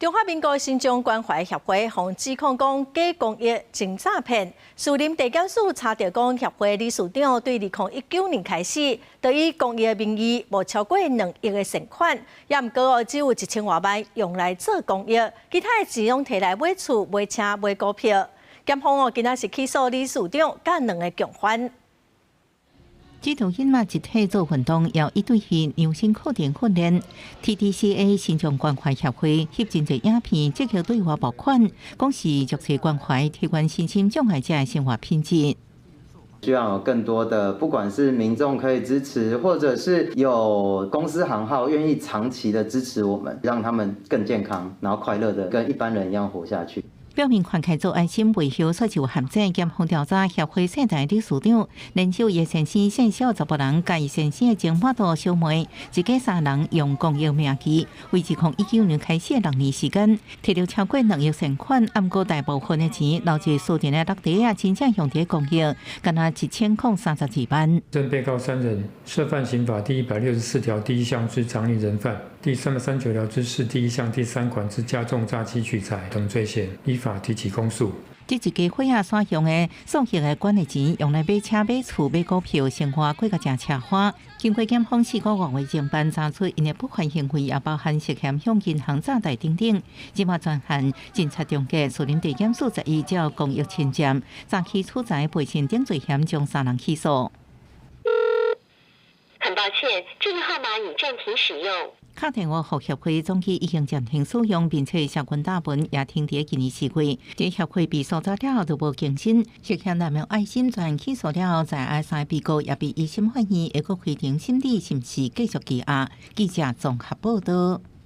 中华民国新疆关怀协会向指控讲假公益、真诈骗。士林地检署查到讲协会理事长对2019年开始，就以公益的名义无超过2亿的存款，也毋过只有1000多万用来做公益，其他的钱拢摕来买厝、买车、买股票。检方今仔是起诉理事长甲2个共犯。指导因嘛集体做运动，要一对去量身课程训练。TDCA 新疆关怀协会翕真侪影片，积极对外募款，讲是弱势关怀，提高身心障碍者的生活品质。希望有更多的，不管是民众可以支持，或者是有公司行号愿意长期的支持我们，让他们更健康，然后快乐的跟一般人一样活下去。表明款开做爱心维修所受限制，检方调查协会现代理事长连手叶先生线小10人，甲叶先生的前半度小妹，一家3人用公益名义，为2019年开始的6年时间，摕到超过2亿存款，按过大部分的钱留在私人的落地啊，真正用在公益，干那1032万。正被告3人涉犯刑法第164条第1项之藏匿人犯、第339条之4第1项第3款之加重诈欺取财等罪嫌，依法提起公诉。这一家伙仔所用的送去的管的钱，用来买车、买厝、买股票，生活过个真车花。经过检方4个月的侦办，查出因的不法行为也包含涉嫌向银行诈贷等等。即马专案侦查中结，士林地检署11照公益侵占、诈欺处财、背信等罪嫌，将3人起诉。很抱歉，这个号码已暂停使用。打电话给协会总机已经暂停使用，并且社群大本也停伫今年4月。这协会被搜查了后就无更新，涉嫌滥用爱心专起诉了后，在3被告也被1审判刑，会阁开庭审理是毋是继续羁押。记者综合报道。